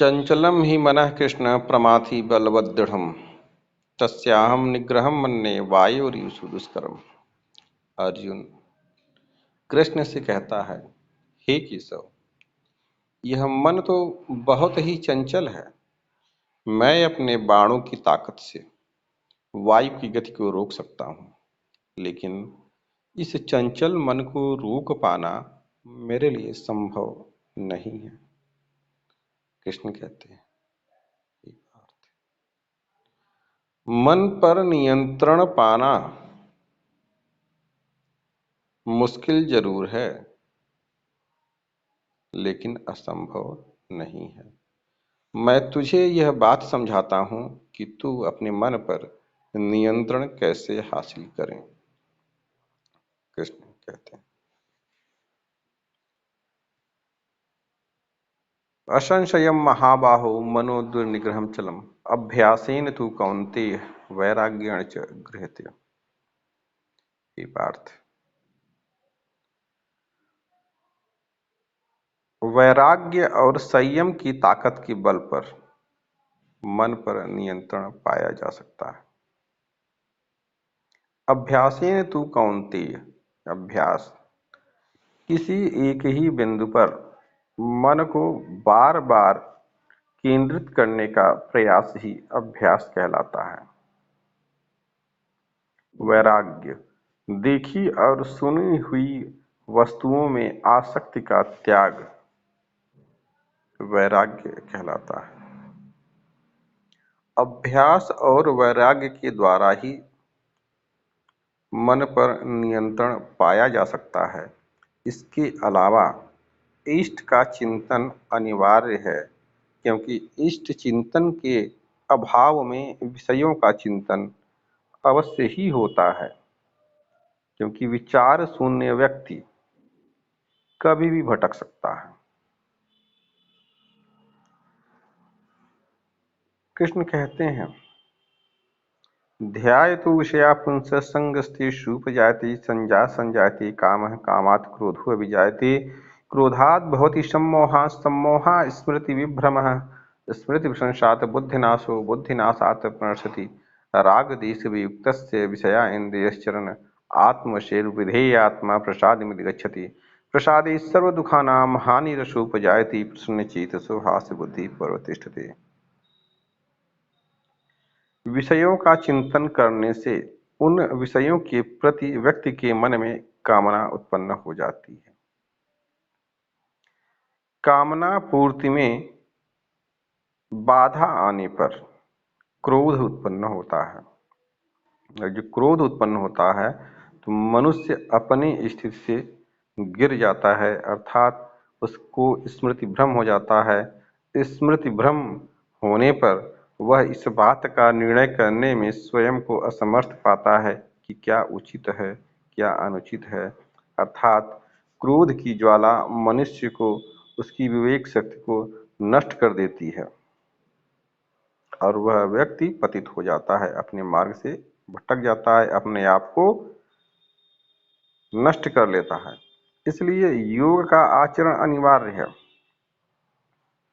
चञ्चलं हि मनः कृष्ण प्रमाथि बलवद्दृढम् तस्याहं निग्रहं मन्ये वायोरीशु दुष्करम्। अर्जुन कृष्ण से कहता है, हे केशव, यह मन तो बहुत ही चंचल है। मैं अपने बाणों की ताकत से वायु की गति को रोक सकता हूँ, लेकिन इस चंचल मन को रोक पाना मेरे लिए संभव नहीं है। कृष्ण कहते हैं, मन पर नियंत्रण पाना मुश्किल जरूर है, लेकिन असंभव नहीं है। मैं तुझे यह बात समझाता हूं कि तू अपने मन पर नियंत्रण कैसे हासिल करें। कृष्ण कहते हैं, असंशयम महाबाहो मनो दुर्निग्रहम चलम अभ्यासेन तु कौन्तेय वैराग्येण च गृह्यते। ये पार्थ, वैराग्य और संयम की ताकत के बल पर मन पर नियंत्रण पाया जा सकता है। अभ्यासेन तु कौन्तेय, अभ्यास किसी एक ही बिंदु पर मन को बार बार केंद्रित करने का प्रयास ही अभ्यास कहलाता है। वैराग्य देखी और सुनी हुई वस्तुओं में आसक्ति का त्याग वैराग्य कहलाता है। अभ्यास और वैराग्य के द्वारा ही मन पर नियंत्रण पाया जा सकता है। इसके अलावा इष्ट का चिंतन अनिवार्य है, क्योंकि इष्ट चिंतन के अभाव में विषयों का चिंतन अवश्य ही होता है, क्योंकि विचार शून्य व्यक्ति कभी भी भटक सकता है। कृष्ण कहते हैं, ध्यायतु विषया पुंसः संगस्तेषु उपजायते संजा संजायते कामः कामात् क्रोधो विजायते क्रोधात् भवति सम्मोहः सम्मोहात् स्मृति विभ्रमः स्मृति विभ्रंशात् बुद्धिनाशो बुद्धिनाशात् प्रणश्यति राग देश वियुक्तस्य विषया इन्द्रियश्चरण आत्मशेर्विधेयात्मा प्रसादमिति गच्छति प्रसादे सर्वदुःखानां हानिरसोपजायते प्रसन्नचेतसो हास्य बुद्धि परवतिष्ठते। विषयों का चिंतन करने से उन विषयों के प्रति व्यक्ति के मन में कामना उत्पन्न हो जाती है। कामना पूर्ति में बाधा आने पर क्रोध उत्पन्न होता है। और जो क्रोध उत्पन्न होता है तो मनुष्य अपनी स्थिति से गिर जाता है, अर्थात उसको स्मृति भ्रम हो जाता है। स्मृति भ्रम होने पर वह इस बात का निर्णय करने में स्वयं को असमर्थ पाता है कि क्या उचित है क्या अनुचित है। अर्थात क्रोध की ज्वाला मनुष्य को उसकी विवेक शक्ति को नष्ट कर देती है और वह व्यक्ति पतित हो जाता है, अपने मार्ग से भटक जाता है, अपने आप को नष्ट कर लेता है। इसलिए योग का आचरण अनिवार्य है।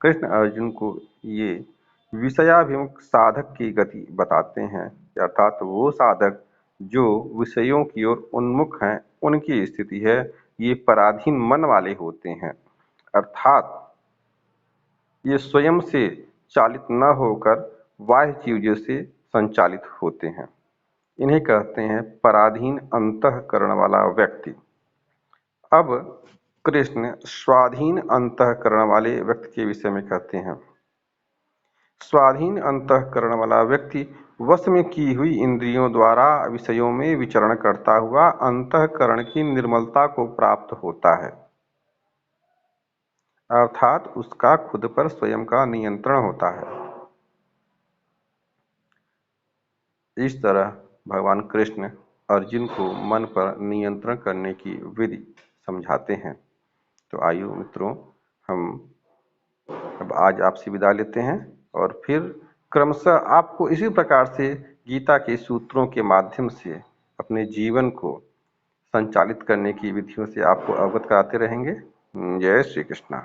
कृष्ण अर्जुन को ये विषयाभिमुख साधक की गति बताते हैं, अर्थात वो साधक जो विषयों की ओर उन्मुख हैं, उनकी स्थिति है ये पराधीन मन वाले होते हैं। अर्थात ये स्वयं से चालित न होकर बाह्य चीजों से संचालित होते हैं। इन्हें कहते हैं पराधीन अंतःकरण वाला व्यक्ति। अब कृष्ण स्वाधीन अंतःकरण वाले व्यक्ति के विषय में कहते हैं। स्वाधीन अंतःकरण वाला व्यक्ति वश में की हुई इंद्रियों द्वारा विषयों में विचरण करता हुआ अंतःकरण की निर्मलता को प्राप्त होता है, अर्थात उसका खुद पर स्वयं का नियंत्रण होता है। इस तरह भगवान कृष्ण अर्जुन को मन पर नियंत्रण करने की विधि समझाते हैं। तो आइए मित्रों, हम अब आज आपसे विदा लेते हैं और फिर क्रमशः आपको इसी प्रकार से गीता के सूत्रों के माध्यम से अपने जीवन को संचालित करने की विधियों से आपको अवगत कराते रहेंगे। जय श्री कृष्णा।